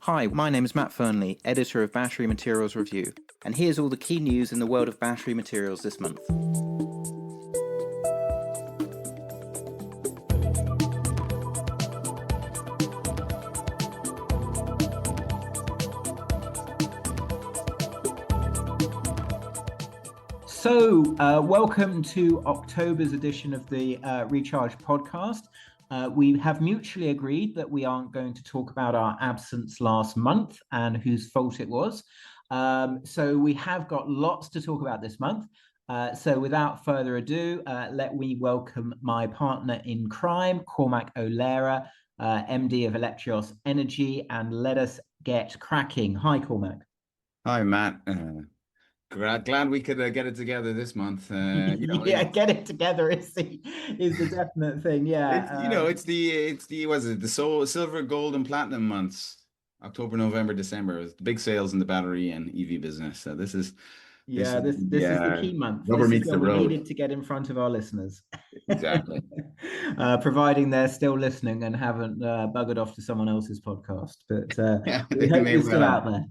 Hi, my name is Matt Fernley, editor of Battery Materials Review, and here's all the key news in the world of battery materials this month. Welcome to October's edition of the Recharge podcast. We have mutually agreed that we aren't going to talk about our absence last month and whose fault it was. So we have got lots to talk about this month. So without further ado, let me welcome my partner in crime, Cormac O'Laoire, MD of Electrios Energy, and let us get cracking. Hi, Cormac. Hi, Matt. Glad we could get it together this month. Yeah, get it together is the definite thing. Yeah, it's the silver, gold, and platinum months. October, November, December. It's the big sales in the battery and EV business. So this is this is the key month. Rubber This is meets where the we road. needed to get in front of our listeners. Exactly. Providing they're still listening and haven't buggered off to someone else's podcast, but we They hope may you're well still have. out there.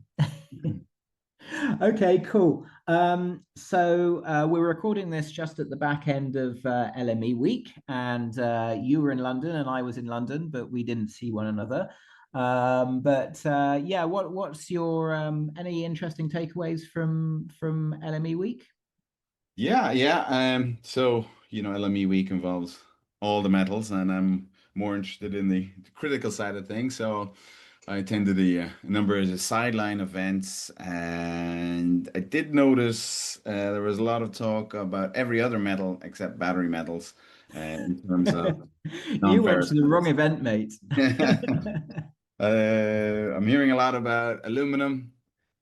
Okay, cool. We're recording this just at the back end of LME week, and you were in London and I was in London, but we didn't see one another. What's your any interesting takeaways from LME week? Yeah. LME week involves all the metals, and I'm more interested in the critical side of things. So I attended a number of sideline events, and I did notice there was a lot of talk about every other metal except battery metals in terms of You went non-ferrous to the wrong metals. event, mate. I'm hearing a lot about aluminum,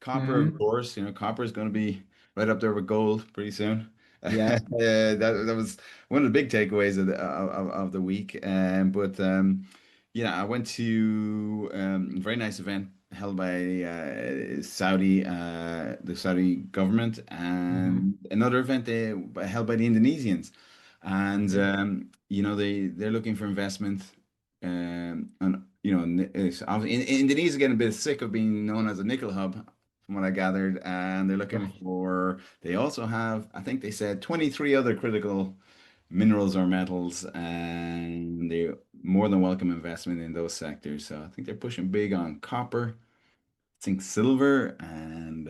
copper, of Mhm. course. Copper is going to be right up there with gold pretty soon. Yeah. That was one of the big takeaways of the week. I went to a very nice event held by the Saudi government, Mhm. and another event held by the Indonesians. And Mhm. they're looking for investment, and Indonesia is getting a bit sick of being known as a nickel hub, from what I gathered, and they're looking Right. for. They also have, I think they said, 23 other critical minerals or metals, and they more than welcome investment in those sectors. So I think they're pushing big on copper, zinc, silver, and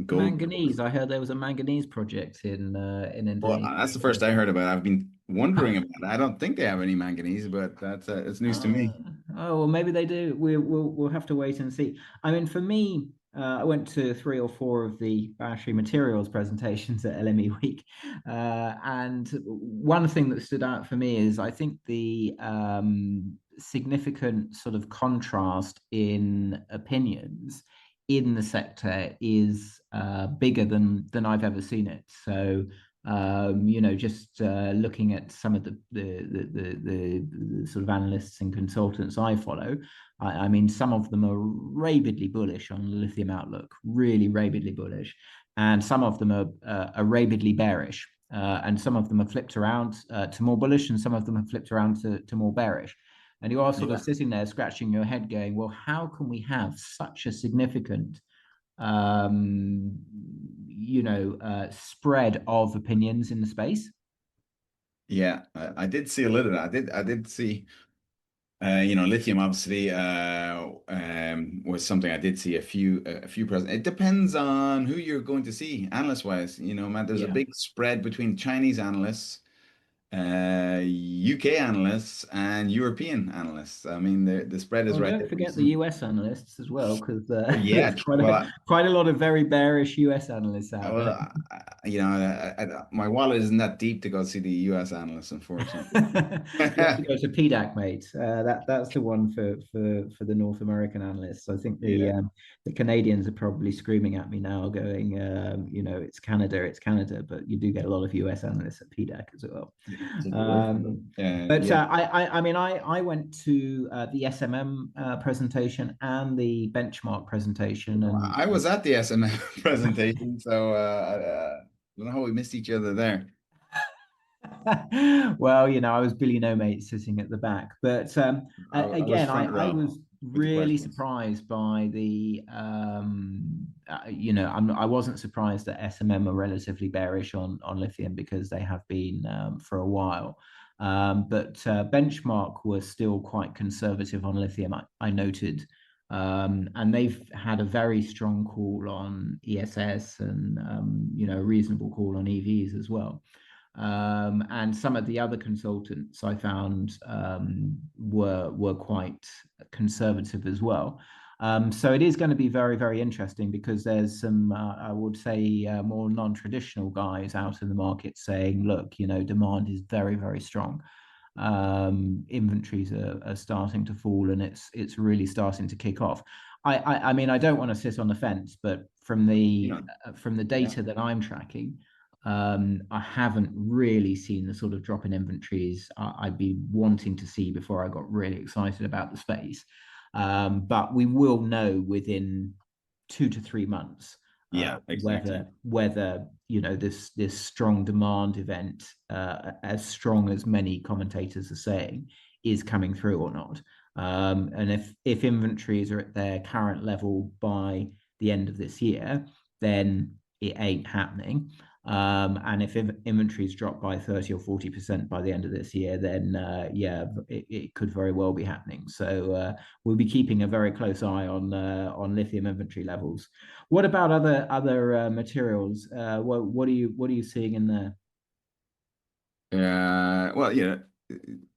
gold. Manganese. I heard there was a manganese project in Well, Indonesia that's as the well. first I heard about it. I've been wondering about it. I don't think they have any manganese, but it's news to Uh, me. oh well, maybe they do. We'll have to wait and see. I mean, for me, I went to 3 or 4 of the battery materials presentations at LME Week, and one thing that stood out for me is I think the significant sort of contrast in opinions in the sector is bigger than I've ever seen it. So just looking at some of the sort of analysts and consultants I follow, I mean, some of them are rabidly bullish on the lithium outlook, really rabidly bullish, and some of them are rabidly bearish, and some of them have flipped around to more bullish, and some of them have flipped around to more bearish. And you are sort of Yeah. sitting there scratching your head, going, "Well, how can we have such a significant um, spread of opinions in the space?" Yeah, I did see a little of that. I did see, lithium obviously was something I did see a few present. It depends on who you're going to see, analyst wise. Man, there's a Yeah. big spread between Chinese analysts, UK analysts, and European analysts. I mean, the spread is Well, right don't there. forget the US analysts as well, because Yeah, there's quite a lot of very bearish US analysts out well, there. my wallet isn't that deep to go see the US analysts, unfortunately. You have to go to PDAC, mate. That's the one for the North American analysts. I think Yeah. the Canadians are probably screaming at me now, going, it's Canada, but you do get a lot of US analysts at PDAC as well. Yeah. I went to the SMM presentation and the benchmark presentation, and I was at the SM presentation, so I don't know how we missed each other there. well, I was Billy No Mate sitting at the back, but I was again, front I row. was with the really questions. surprised by the I wasn't surprised that SMM are relatively bearish on lithium because they have been for a while. But benchmark was still quite conservative on lithium. I noted, and they've had a very strong call on ESS and a reasonable call on EVs as well. And some of the other consultants I found were quite conservative as well. So it is going to be very, very interesting because there's some, I would say, more non-traditional guys out in the market saying, look, demand is very, very strong. Inventories are starting to fall, and it's really starting to kick off. I mean, I don't want to sit on the fence, but from You the know, from the yeah. data that I'm tracking, I haven't really seen the sort of drop in inventories I'd be wanting to see before I got really excited about the space. But we will know within 2 to 3 months Yeah, exactly. whether this strong demand event, as strong as many commentators are saying, is coming through or not. And if inventories are at their current level by the end of this year, then it ain't happening. And if inventories drop by 30 or 40% by the end of this year, then it could very well be happening. So we'll be keeping a very close eye on lithium inventory levels. What about other materials? What are you seeing in there? Well,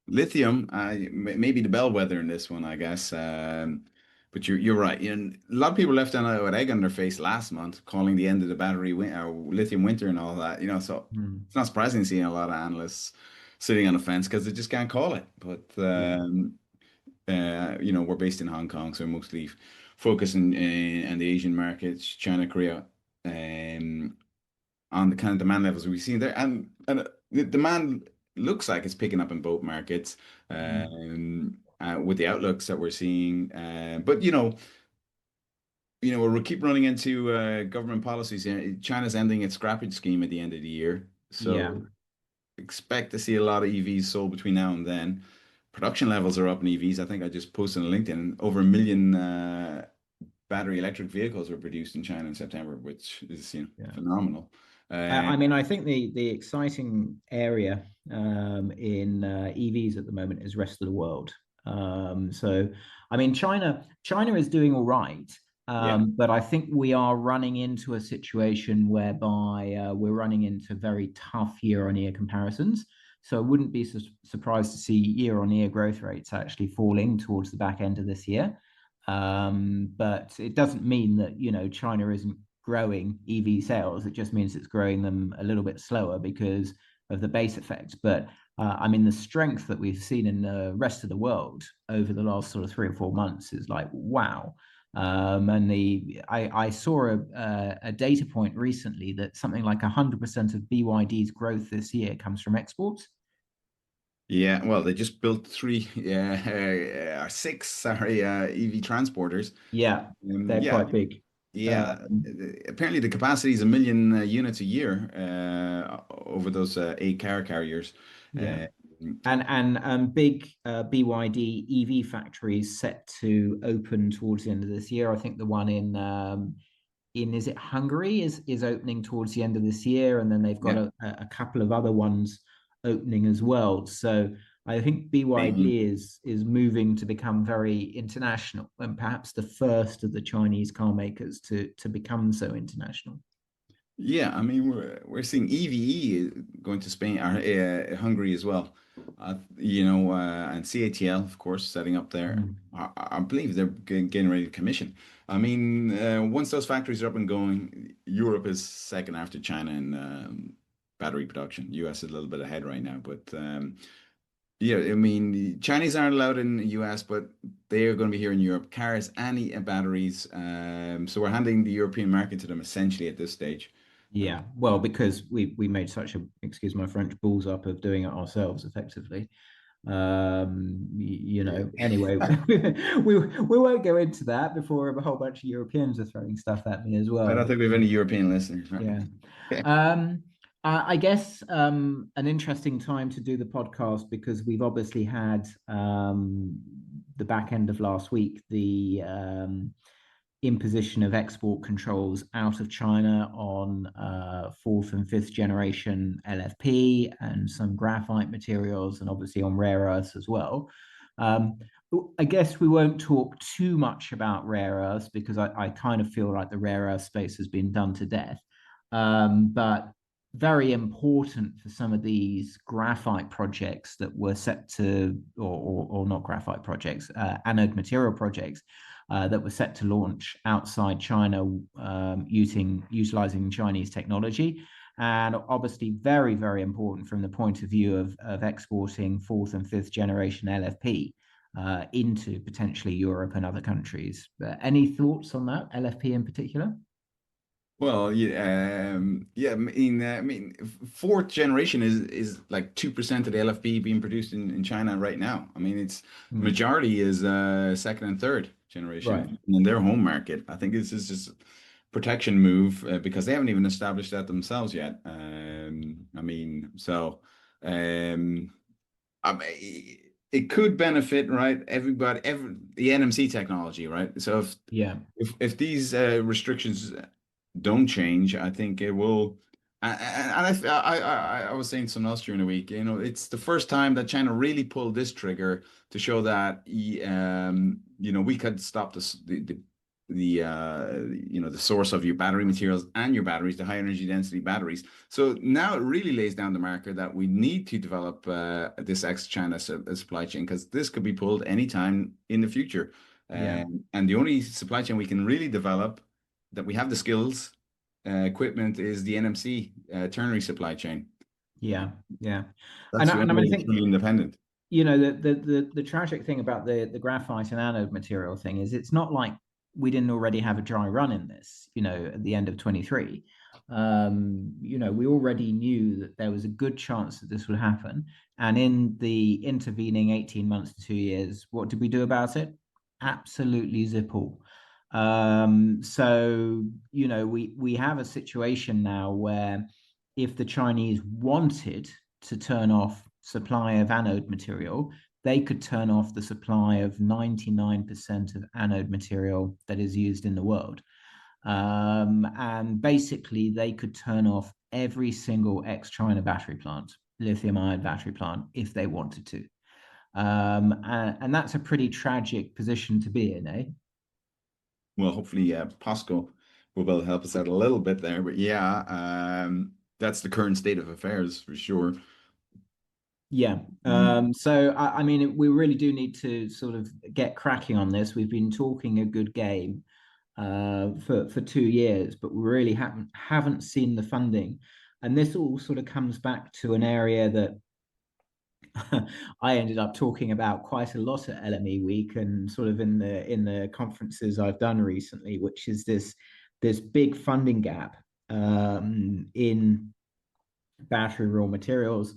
lithium, maybe the bellwether in this one, I guess. But you're right. A lot of people left on with egg on their face last month, calling the end of the lithium winter and all that. So Hmm. it's not surprising seeing a lot of analysts sitting on the fence because they just can't call it. But Yeah, we're based in Hong Kong, so mostly focusing in the Asian markets, China, Korea. On the kind of demand levels we've seen there. And the demand looks like it's picking up in both markets with the outlooks that we're seeing. But we'll keep running into government policies. China's ending its scrappage scheme at the end of the year, yeah, so expect to see a lot of EVs sold between now and then. Production levels are up in EVs. I think I just posted on LinkedIn over 1 million battery electric vehicles were produced in China in September, which is yeah. phenomenal. I mean, I think the exciting area in EVs at the moment is rest of the world. So, I mean, China is doing all right, Yeah. but I think we are running into a situation whereby we're running into very tough year-on-year comparisons. So, I wouldn't be surprised to see year-on-year growth rates actually falling towards the back end of this year. But it doesn't mean that China isn't growing EV sales. It just means it's growing them a little bit slower because of the base effect. But I mean, the strength that we've seen in the rest of the world over the last sort of 3 or 4 months is like, wow. And I saw a data point recently that something like 100% of BYD's growth this year comes from exports. Yeah, well, they just built six, sorry, EV transporters. Yeah, they're Yeah, quite big. yeah. Um, Apparently, the capacity is 1 million units a year over those 8 car carriers. yeah. Uh, And big BYD EV factories set to open towards the end of this year. I think the one in is it Hungary is opening towards the end of this year, and then they've got yeah, a couple of other ones opening as well. So I think Spain. BYD is moving to become very international, and perhaps the first of the Chinese car makers to become so international. Yeah, I mean we're seeing EVE going to Spain or Hungary as well. And CATL, of course, setting up there. Mm. I believe they're getting ready to commission. I mean, once those factories are up and going, Europe is second after China in battery production. US is a little bit ahead right now, but yeah, I mean, the Chinese aren't allowed in the US, but they are going to be here in Europe. Cars and batteries. So we're handing the European market to them essentially at this stage. Uh, Yeah, well, because we made such a, excuse my French, balls up of doing it ourselves effectively. Anyway, we won't go into that before a whole bunch of Europeans are throwing stuff at me as I well. don't think we have any European listeners, right? Yeah. Um, I guess an interesting time to do the podcast because we've obviously had the back end of last week, the imposition of export controls out of China on fourth and fifth generation LFP and some graphite materials, and obviously on rare earths as well. I guess we won't talk too much about rare earths because I kind of feel like the rare earth space has been done to death. But very important for some of these graphite projects that were set to, or not graphite projects, anode material projects that were set to launch outside China utilizing Chinese technology. And obviously very, very important from the point of view of exporting fourth and fifth generation LFP into potentially Europe and other countries. Any thoughts on that, LFP in particular? Well, yeah. I mean, fourth generation is like 2% of the LFP being produced in China right now. I mean, it's majority is second and third Right. generation in their home market. I think this is just a protection move because they haven't even established that themselves yet. I mean, so I mean, it could benefit, right? Everybody, the NMC technology, right? So Yeah. if these restrictions don't change, I think it will. I was saying something else during the week. You know, it's the first time that China really pulled this trigger to show that you know, we could stop the source of your battery materials and your batteries, the high energy density batteries. So now it really lays down the marker that we need to develop this ex-China supply chain because this could be pulled anytime in the future. Yeah. And the only supply chain we can really develop that we have the skills, equipment is the NMC ternary supply chain. Yeah. Yeah. That's the And only I way mean, I to think, be independent. you know, the tragic thing about the graphite and anode material thing is it's not like we didn't already have a dry run in this, you know, at the end of 23. You know, we already knew that there was a good chance that this would happen. And in the intervening 18 months to 2 years, what did we do about it? Absolutely zip all. So, you know, we have a situation now where if the Chinese wanted to turn off supply of anode material, they could turn off the supply of 99% of anode material that is used in the world. And basically, they could turn off every single ex-China battery plant, lithium-ion battery plant, if they wanted to. And that's a pretty tragic position to be in, eh? Well, hopefully, POSCO will be able to help us out a little bit there. But yeah, that's the current state of affairs for sure. Yeah. So I mean, we really do need to sort of get cracking on this. We've been talking a good game for 2 years, but we really haven't seen the funding. And this all sort of comes back to an area that I ended up talking about quite a lot at LME Week and sort of in the conferences I've done recently, which is this big funding gap in battery raw materials,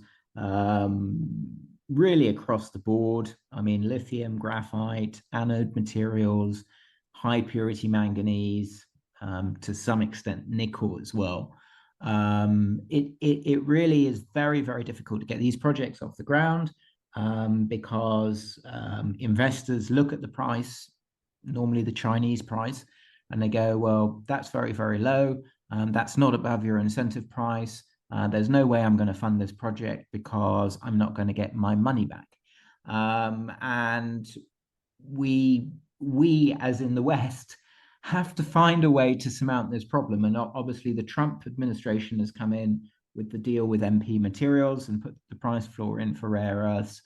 really across the board. I mean, lithium, graphite, anode materials, high purity manganese, to some extent nickel as well. It really is very, very difficult to get these projects off the ground because investors look at the price, normally the Chinese price, and they go, well, that's very, very low. That's not above your incentive price. There's no way I'm going to fund this project because I'm not going to get my money back. And we, as in the West, have to find a way to surmount this problem. And obviously, the Trump administration has come in with the deal with MP Materials and put the price floor in for rare earths.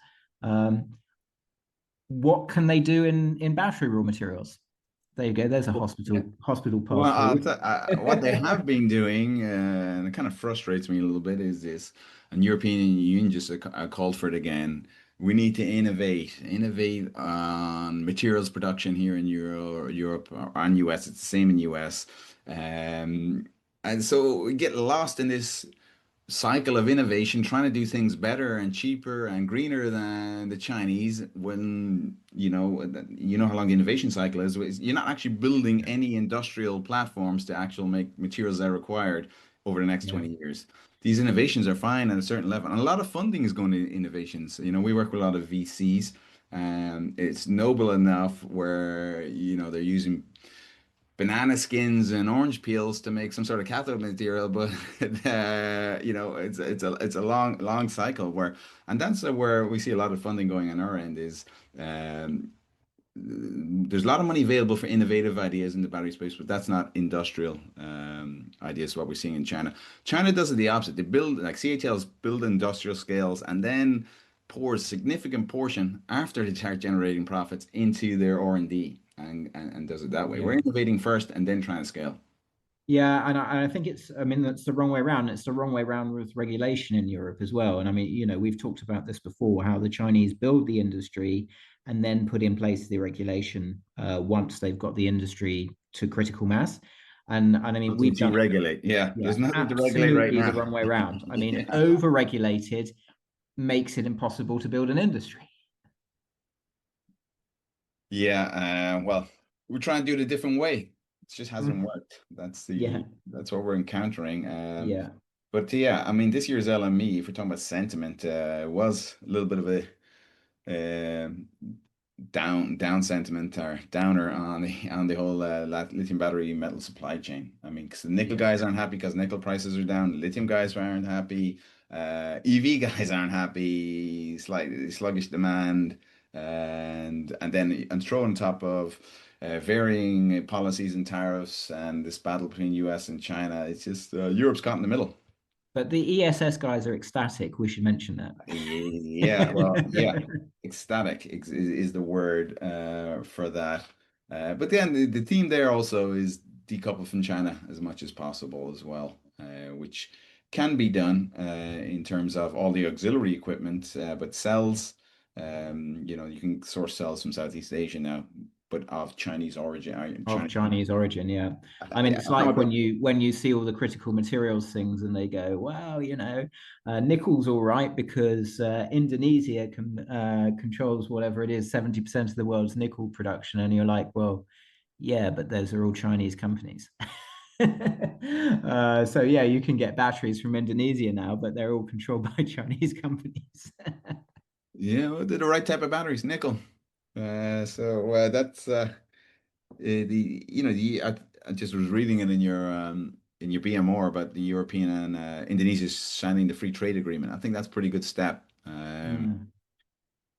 What can they do in battery raw materials? There you go. There's a hospital Well, pass forward. what they have been doing, and it kind of frustrates me a little bit, is this, and European Union just called for it again. We need to innovate on materials production here in Europe or and US. It's the same in US, and so we get lost in this cycle of innovation, trying to do things better and cheaper and greener than the Chinese when you know how long the innovation cycle is. You're not actually building any industrial platforms to actually make materials that are required over the next Yeah. 20 years. These innovations are fine at a certain level. And a lot of funding is going to innovations. You know, we work with a lot of VCs It's noble enough where, they're using banana skins and orange peels to make some sort of cathode material, but it's a long cycle and that's where we see a lot of funding going on our end is um, there's a lot of money available for innovative ideas in the battery space, but that's not industrial ideas. What we're seeing in China. China does it the opposite. They build like CATLs build industrial scales and then pours significant portion after they start generating profits into their R&D and does it that way. We're Yeah. innovating first and then trying to scale. Yeah, and I think I mean, that's the wrong way around. It's the wrong way around with regulation in Europe as well. And I mean, we've talked about this before, how the Chinese build the industry and then put in place the regulation once they've got the industry to critical mass. And I mean, Nothing we've to done it, regulate. Yeah, yeah, there's nothing to regulate right absolutely the now. wrong way around. I mean, Yeah. over-regulated makes it impossible to build an industry. Yeah, well, we're trying to do it a different way. It just hasn't Mm. worked. Yeah, That's what we're encountering. yeah. But yeah, I mean, this year's LME, if we're talking about sentiment, was a little bit of a down sentiment or downer on the whole lithium battery metal supply chain. I mean, because the nickel Yeah. guys aren't happy because nickel prices are down. The lithium guys aren't happy. EV guys aren't happy. Slightly sluggish demand, and throw on top of varying policies and tariffs and this battle between US and China. It's just Europe's caught in the middle. But the ESS guys are ecstatic. We should mention Yeah, well, yeah, that. ecstatic is the word for that. But then the theme there also is decouple from China as much as possible as well, which can be done in terms of all the auxiliary equipment, but cells, you can source cells from Southeast Asia now, but of Chinese origin. Of Chinese origin, yeah. I mean, Yeah, it's I don't know like about when you see all the critical materials things, and they go, "Well, nickel's all right because Indonesia controls whatever it is, 70% of the world's nickel production," and you're like, "Well, yeah, but those are all Chinese companies." So yeah, you can get batteries from Indonesia now, but they're all controlled by Chinese companies. yeah, well, they're the right type of batteries, nickel. So that's the you know the I just was reading it in your BMR about the European and Indonesia signing the free trade agreement. I think that's a pretty good step Mm.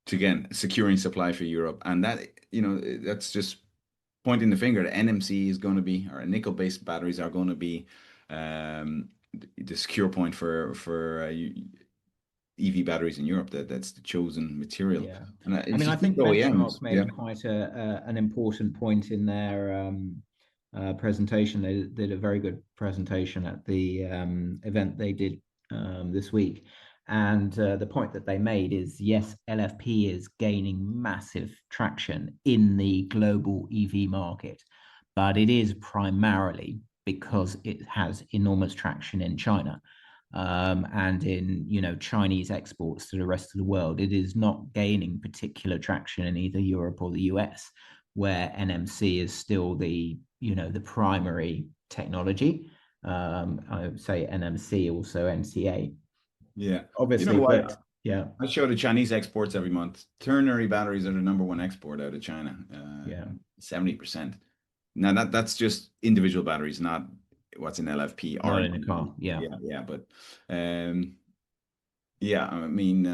to again securing supply for Europe, and that's just pointing the finger. The NMC is going to be, or nickel-based batteries are going to be the secure point for EV batteries in Europe. That's the chosen material, Yeah. and I if mean, you I speak think to OEMs, Benchmark yeah. made quite an important point in their presentation. They did a very good presentation at the event they did this week. And the point that they made is, yes, LFP is gaining massive traction in the global EV market, but it is primarily because it has enormous traction in China and in Chinese exports to the rest of the world. It is not gaining particular traction in either Europe or the US, where NMC is still the primary technology. I would say NMC, also NCA, Yeah. You know obviously, but what? yeah, I show the Chinese exports every month. Ternary batteries are the number one export out of China, yeah, 70%. Now that's just individual batteries, not what's in LFP not or in a car. Yeah, yeah, but um, yeah, I mean,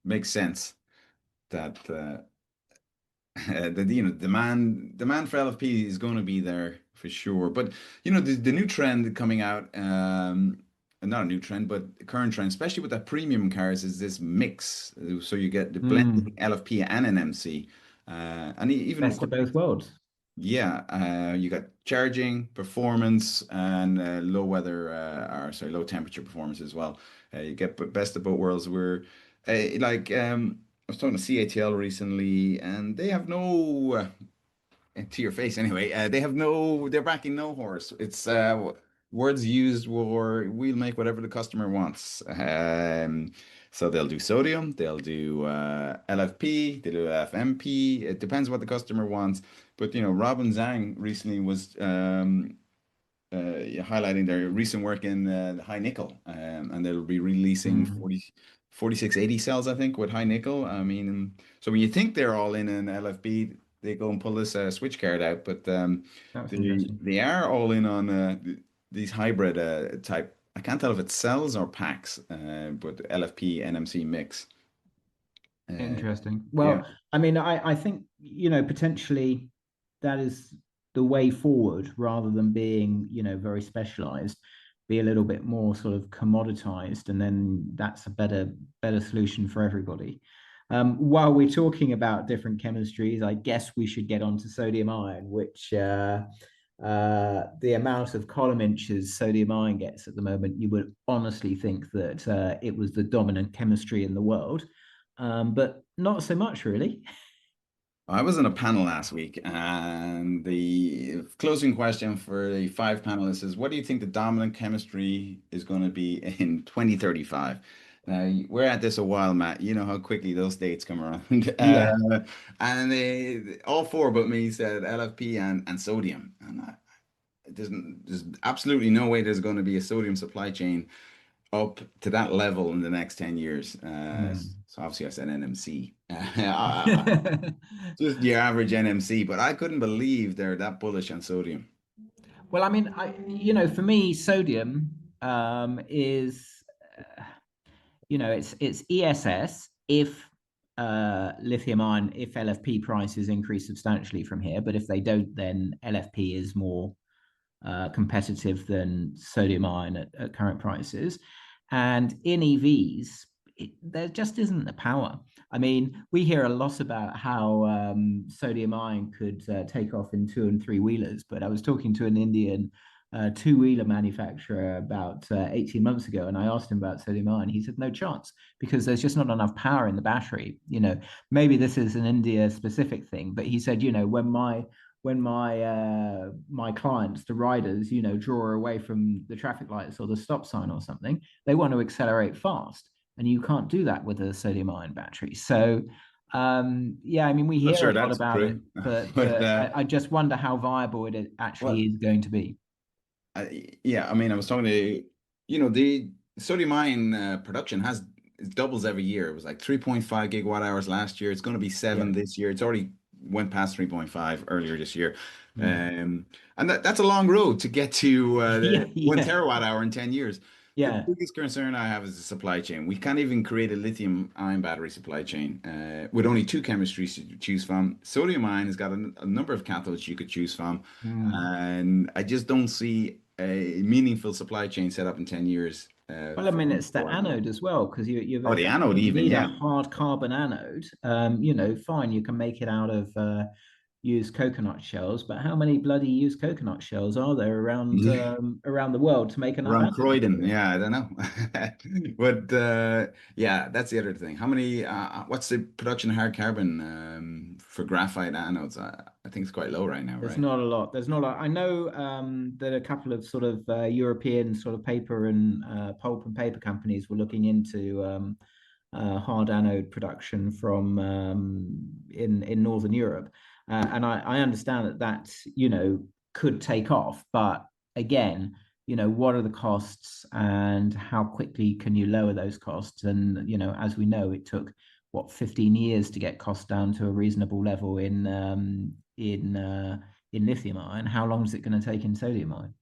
makes sense that the demand for LFP is going to be there for sure. But the new trend coming out, not a new trend, but the current trend, especially with that premium cars, is this mix. So you get the blending LFP and NMC, and even best of both worlds. yeah, you got charging, performance, and low temperature performance as well. You get best of both worlds. I was talking to CATL recently, and they have no to your face anyway. They're backing no horse. It's words used were we'll make whatever the customer wants. So they'll do sodium, they'll do LFP, they'll do FMP. It depends what the customer wants. But Robin Zhang recently was highlighting their recent work in high nickel, and they'll be releasing Mm. 4680 cells, I think, with high nickel. I mean, so when you think they're all in an LFP, they go and pull this switch card out, but That's they interesting. they are all in on these hybrid type. I can't tell if it's cells or packs, but LFP NMC mix. Uh, Interesting. yeah. Well, I mean, I think, potentially that is the way forward rather than being, very specialized, be a little bit more sort of commoditized, and then that's a better solution for everybody. While we're talking about different chemistries, I guess we should get on to sodium ion, which the amount of column inches sodium ion gets at the moment, you would honestly think that it was the dominant chemistry in the world, but not so much, really. I was in a panel last week, and the closing question for the five panelists is, what do you think the dominant chemistry is going to be in 2035? Now, we're at this a while, Matt. You know how quickly those dates come around. Yeah. And all four but me said LFP and sodium. And there's absolutely no way there's going to be a sodium supply chain up to that level in the next 10 years. Mm. So obviously I said NMC. Just your average NMC, but I couldn't believe they're that bullish on sodium. Well, I mean, for me, sodium is, uh, it's ESS if lithium ion, if LFP prices increase substantially from here, but if they don't, then LFP is more competitive than sodium ion at current prices. And in EVs, there just isn't the power. I mean, we hear a lot about how sodium ion could take off in two and three wheelers, but I was talking to an Indian two-wheeler manufacturer about 18 months ago, and I asked him about sodium ion. He said no chance because there's just not enough power in the battery. Maybe this is an India specific thing, but he said, when my clients, the riders, draw away from the traffic lights or the stop sign or something, they want to accelerate fast, and you can't do that with a sodium ion battery. So yeah, I mean, we Not hear sure a lot that's about true, them, but but I just wonder how viable it actually well, is going to be. yeah, I mean, I was talking to, the sodium ion production has it doubles every year. It was like 3.5 gigawatt hours last year. It's going to be Yeah. seven this year. It's already went past 3.5 earlier this year. Mm. Um, and that's a long road to get to Yeah, the 1 terawatt hour in 10 years. The yeah, biggest concern I have is the supply chain. We can't even create a lithium-ion battery supply chain with only two chemistries to choose from. Sodium ion has got a number of cathodes you could choose from, mm. and I just don't see a meaningful supply chain set up in 10 years Well, I mean, it's the for anode as well, because you oh, the anode effectively even, need a yeah. hard carbon anode. Fine, you can make it out of used coconut shells, but how many bloody used coconut shells are there around the world to make enough Around anode Croydon, material? yeah, I don't know. But yeah, that's the other thing. How many, what's the production of hard carbon for graphite anodes? I think it's quite low right now, There's right? not a lot. There's not a lot. I know that a couple of sort of European sort of paper and pulp and paper companies were looking into hard anode production from in Northern Europe, and I understand that could take off, but again, what are the costs and how quickly can you lower those costs? And as we know, it took what 15 years to get costs down to a reasonable level in lithium ion. How long is it going to take in sodium ion?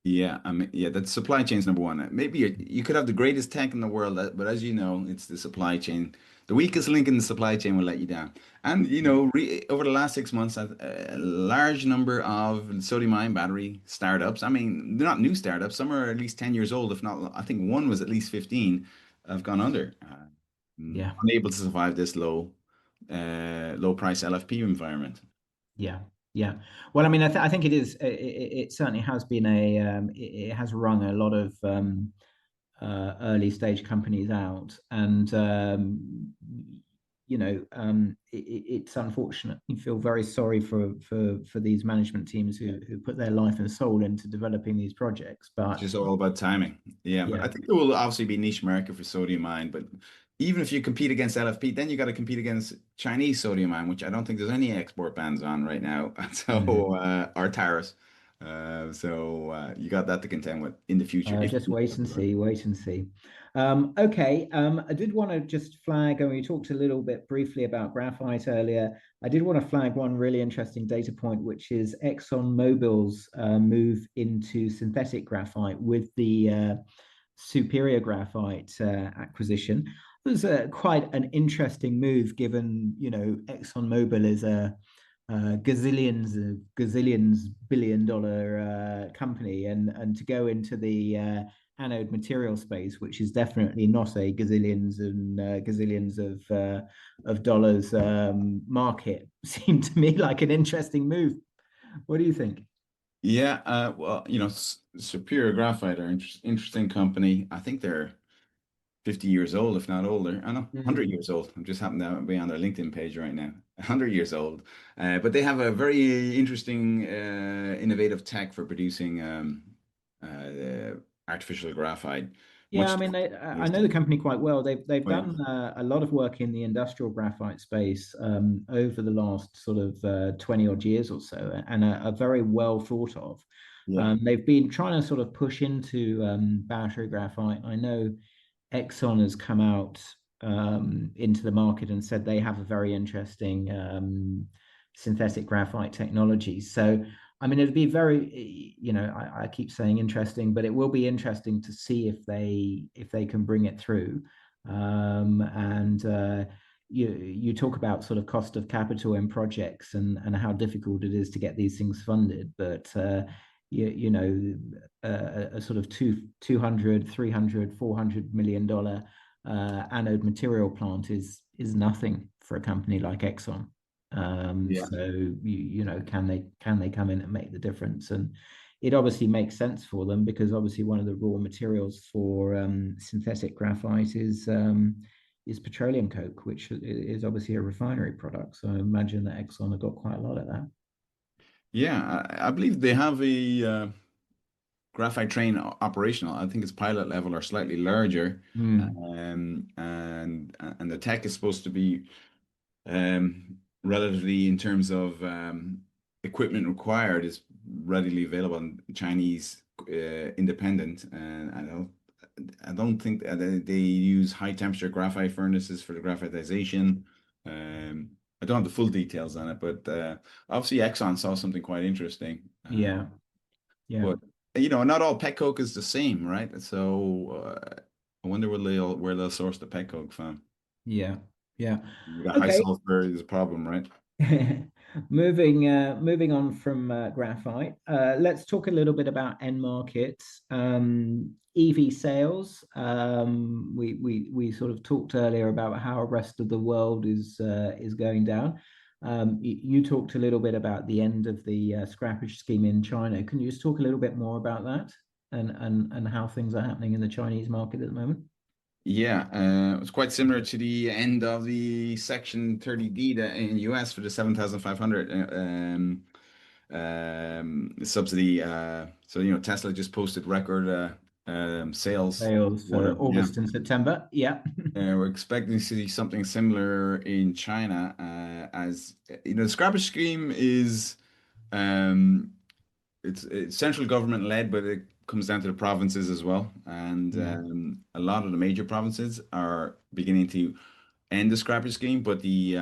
Yeah, I mean, yeah, that's supply chain's number one. Maybe you could have the greatest tech in the world, but as you know, it's the supply chain. The weakest link in the supply chain will let you down. And re over the last 6 months, a large number of sodium-ion battery startups. I mean, they're not new startups. Some are at least 10 years old, if not. I think one was at least 15. Have gone under, Yeah, unable to survive this low price LFP environment. yeah, yeah. Well, I mean, I think it is. It certainly has been it has wrung a lot of early stage companies out, and it's unfortunate. You feel very sorry for these management teams who put their life and soul into developing these projects. It's But just all about timing. Yeah, but I yeah, think there will obviously be niche market for sodium ion. But even if you compete against LFP, then you got to compete against Chinese sodium ion, which I don't think there's any export bans on right now. So, mm, or tariffs. So you got that to contend with in the future. If Just wait and see, wait and see. Okay, I did want to just flag, and we talked a little bit briefly about graphite earlier. I did want to flag one really interesting data point, which is ExxonMobil's move into synthetic graphite with the Superior Graphite acquisition. It was quite an interesting move, given ExxonMobil is a gazillions billion-dollar company, and to go into the anode material space, which is definitely not a gazillions and gazillions of dollars market, seemed to me like an interesting move. What do you think? Yeah, well, Superior Graphite are interesting company. I think they're 50 years old, if not older. I know, 100 Mm. years old. I'm just happened to be on their LinkedIn page right now. 100 years old. But they have a very interesting, innovative tech for producing artificial graphite. Yeah, I Much mean, I know the used. company quite well. They've Oh, yeah. done a lot of work in the industrial graphite space over the last sort of 20 odd years or so, and are very well thought of. Yeah. They've been trying to sort of push into battery graphite. I know Exxon has come out into the market and said they have a very interesting synthetic graphite technology. So, I mean, it'd be very, I keep saying interesting, but it will be interesting to see if they can bring it through. And you talk about sort of cost of capital in projects and how difficult it is to get these things funded, but you know, a sort of 200, 300, $400 million anode material plant is nothing for a company like Exxon. Yeah. So can they come in and make the difference? And it obviously makes sense for them because obviously one of the raw materials for synthetic graphite is petroleum coke, which is obviously a refinery product. So I imagine that Exxon have got quite a lot of that. Yeah, I believe they have a graphite train operational. I think it's pilot level or slightly larger. Mm, And the tech is supposed to be relatively in terms of equipment required is readily available and Chinese independent. And I don't think that they use high temperature graphite furnaces for the graphitization. I don't have the full details on it, but obviously Exxon saw something quite interesting. yeah, yeah, But not all pet coke is the same, right? So I wonder where they'll source the pet coke from. yeah, yeah. You got high Okay. sulfur is a problem, right? Moving on from graphite, let's talk a little bit about end markets. EV sales. We sort of talked earlier about how the rest of the world is going down. You talked a little bit about the end of the scrappage scheme in China. Can you just talk a little bit more about that and how things are happening in the Chinese market at the moment? Yeah, it's quite similar to the end of the Section 30D in US for the 7,500 subsidy. So Tesla just posted record sales Sales for quarter. Yeah. August and September. Yeah. We're expecting to see something similar in China, as the scrappage scheme is um, it's central government led, but it comes down to the provinces as well. And Yeah. a lot of the major provinces are beginning to end the scrappage scheme, but the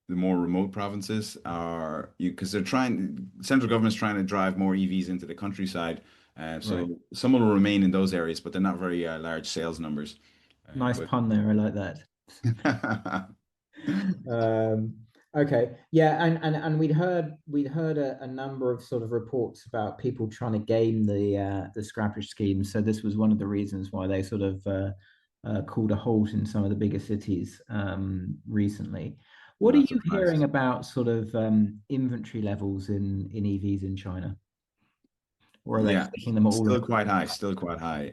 more remote provinces are because central government's trying to drive more EVs into the countryside. Right. So some will remain in those areas, but they're not very large sales numbers. Nice But pun there. I like that. Um, okay. Yeah, and we'd heard a number of sort of reports about people trying to game the scrappage scheme. So this was one of the reasons why they sort of called a halt in some of the bigger cities recently. I'm What are not you hearing surprised. about sort of inventory levels in EVs in China, or are they Yeah, sticking them all still in? quite high, still quite high.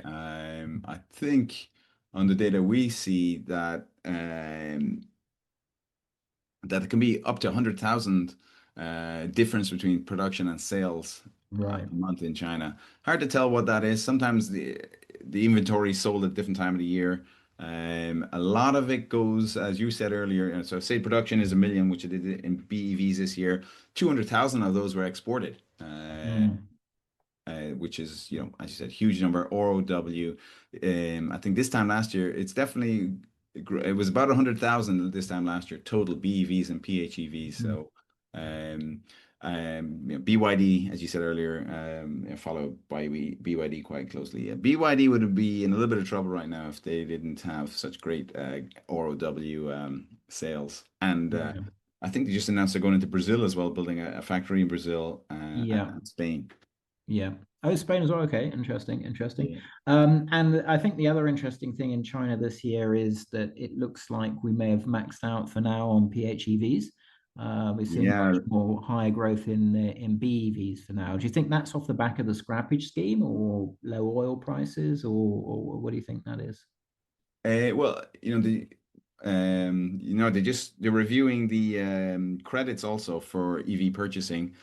I think on the data we see that it can be up to 100,000 difference between production and sales Right. a month in China. Hard to tell what that is. Sometimes the inventory is sold at a different time of the year. A lot of it goes, as you said earlier, so say production is 1 million, which it did in BEVs this year, 200,000 of those were exported. Mm. Which is, as you said, huge number. ROW. I think this time last year, it was about 100,000 this time last year, total BEVs and PHEVs. Mm. So, BYD, as you said earlier, followed by BYD quite closely. BYD would be in a little bit of trouble right now if they didn't have such great ROW sales. And Yeah. I think they just announced they're going into Brazil as well, building a factory in Brazil Yeah. and Spain. Yeah. Oh, Spain as well. Okay. Interesting. Interesting. Yeah. And I think the other interesting thing in China this year is that it looks like we may have maxed out for now on PHEVs. We're seeing much Yeah, more higher growth in BEVs for now. Do you think that's off the back of the scrappage scheme or low oil prices, or what do you think that is? well, they're reviewing the credits also for EV purchasing,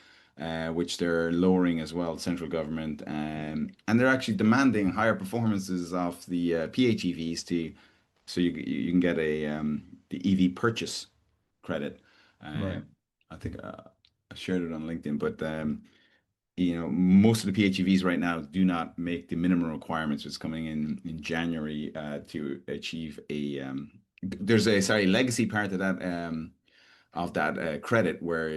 which they're lowering as well, central government, and they're actually demanding higher performances of the PHEVs so you can get the EV purchase credit. Right. I think I shared it on LinkedIn, but most of the PHEVs right now do not make the minimum requirements, which is coming in January to achieve there's a legacy part of that credit where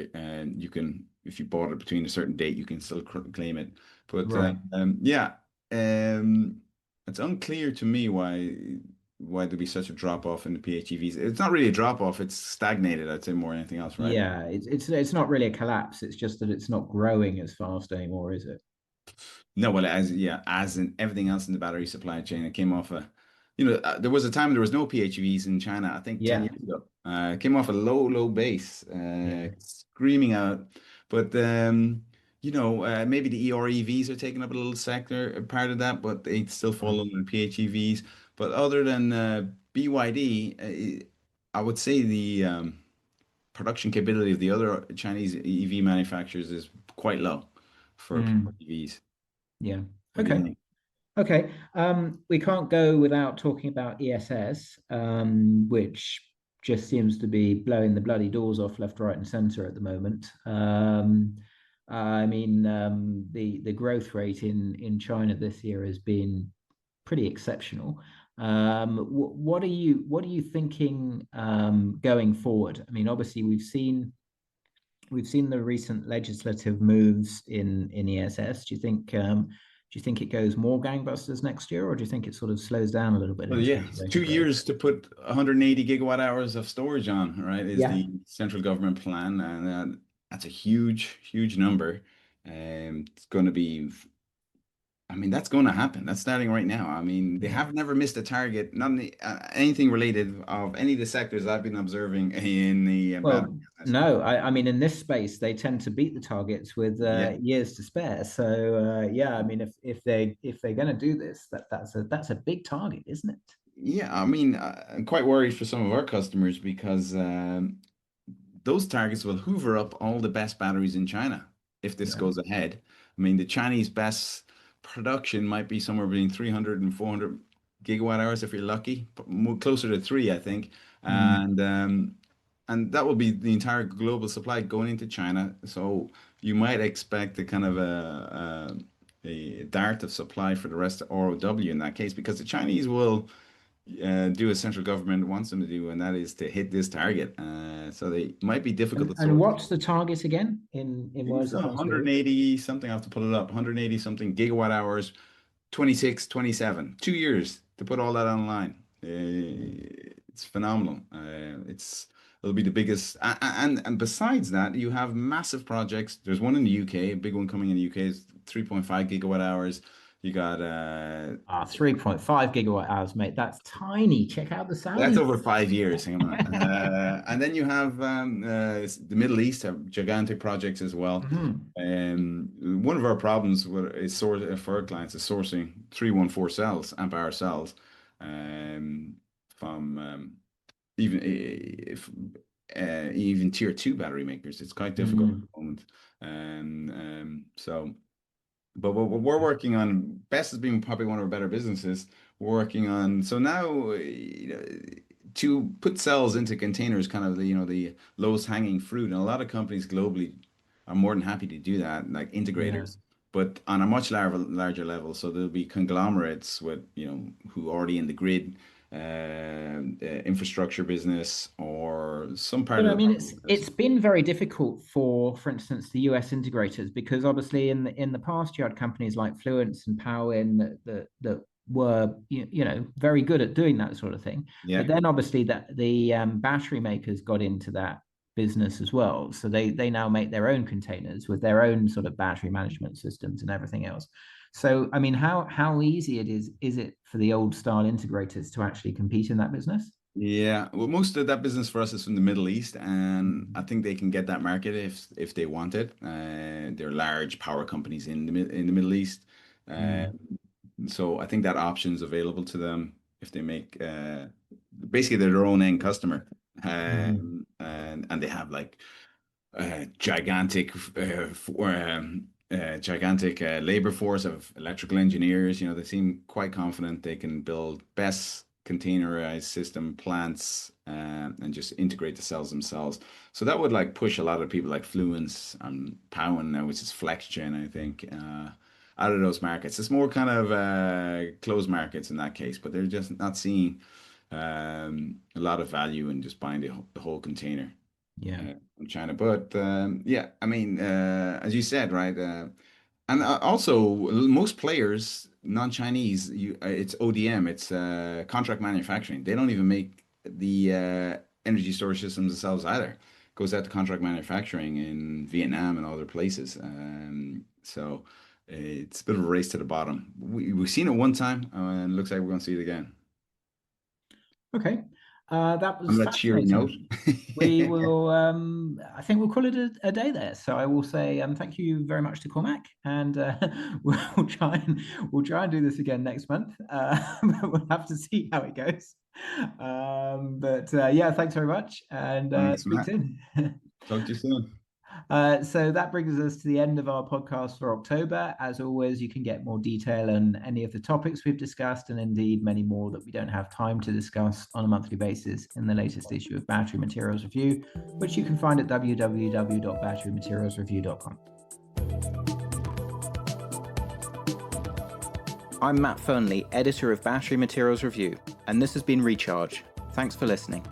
you can, if you bought it between a certain date, you can still claim it. But Right. yeah, um, it's unclear to me why there'd be such a drop off in the PHEVs. It's not really a drop off; it's stagnated. I'd say more than anything else, right? Yeah. It's not really a collapse. It's just that it's not growing as fast anymore, is it? No, well, as in everything else in the battery supply chain, it came off there was a time there was no PHEVs in China, I think 10 Yeah. years ago. It came off a low base, Yeah. screaming out. But, maybe the EREVs are taking up a little sector, part of that, but they still fall under the PHEVs. But other than BYD, I would say the production capability of the other Chinese EV manufacturers is quite low for Mm. EVs. Yeah. What do you Okay. think? Okay. We can't go without talking about ESS, which just seems to be blowing the bloody doors off left, right, and centre at the moment. I mean, the growth rate in China this year has been pretty exceptional. What are you thinking going forward? I mean, obviously we've seen the recent legislative moves in ESS. Do you think it goes more gangbusters next year, or do you think it sort of slows down a little bit Well, in yeah, terms of it's rate of two growth? years to put 180 gigawatt hours of storage on, right? Is Yeah. the central government plan, and that's a huge number. It's going to be, I mean, that's going to happen. That's starting right now. I mean, they Yeah. have never missed a target, not in anything related of any of the sectors I've been observing in the battery Well, business. no, I mean in this space they tend to beat the targets with Yeah, years to spare. So yeah, I mean if they're going to do this, that's a big target, isn't it? yeah. I mean, I'm quite worried for some of our customers because those targets will hoover up all the best batteries in China if this Yeah. goes ahead. I mean, the Chinese best production might be somewhere between 300 and 400 gigawatt hours if you're lucky, but more closer to three, I think. Mm. And that will be the entire global supply going into China. So you might expect a kind of a dart of supply for the rest of ROW in that case, because the Chinese will do as central government wants them to do, and that is to hit this target. So they might be difficult And to and source. what's the target again in It's words that aren't scary? 180 something. I have to pull it up. 180 something gigawatt hours, 26, 27. 2 years to put all that online. It's phenomenal. It'll be the biggest. And besides that, you have massive projects. There's one in the UK, a big one coming in the UK is 3.5 gigawatt hours. You got 3.5 gigawatt hours, mate. That's tiny. Check out the That's Saudis. over 5 years. Hang on. And then you have the Middle East have gigantic projects as well. Mhm. One of our problems for our clients is sourcing 314 cells, amp hour cells, from even if even tier two battery makers. It's quite difficult at Mhm. the moment. So. But what we're working on, Best has been probably one of our better businesses. working on. So now, to put cells into containers, kind of the lowest hanging fruit, and a lot of companies globally are more than happy to do that, like Yeah. integrators, but on a much larger level. So there'll be conglomerates with, who are already in the grid, infrastructure business, or some part But of I the mean, power it's ecosystem. been very difficult for instance, the US integrators, because obviously in the past you had companies like Fluence and Powin that were very good at doing that sort of thing. Yeah. But then obviously that the battery makers got into that business as well, so they now make their own containers with their own sort of battery management systems and everything else. So I mean, how easy is it for the old style integrators to actually compete in that business? Yeah, well, most of that business for us is from the Middle East, and I Mm. think they can get that market if they want it. They're large power companies in the Middle East, uh, Mm. so I think that option's available to them if they make basically they're their own end customer, Mhm. and they have like gigantic gigantic labor force of electrical engineers. They seem quite confident they can build best containerized system plants, and just integrate the cells themselves. So that would like push a lot of people like Fluence and Powen now, which is FlexGen, I think, out of those markets. It's more kind of closed markets in that case, but they're just not seeing a lot of value in just buying the whole container Yeah. from China. But yeah, I mean, as you said, right? And also, most players, non-Chinese, it's ODM, it's contract manufacturing. They don't even make the energy storage systems themselves either. Goes out to contract manufacturing in Vietnam and other places. So it's a bit of a race to the bottom. We've seen it one time, and it looks like we're going to see it again. Okay. That On was that cheery note. fascinating. We will, I think we'll call it a day there. So I will say thank you very much to Cormac, and we'll try and do this again next month. We'll have to see how it goes. But yeah, thanks very much, and Thanks, speak Matt. soon. Talk to you soon. So that brings us to the end of our podcast for October. As always, you can get more detail on any of the topics we've discussed, and indeed many more that we don't have time to discuss on a monthly basis in the latest issue of Battery Materials Review, which you can find at www.batterymaterialsreview.com. I'm Matt Fernley, editor of Battery Materials Review, and this has been Recharge. Thanks for listening.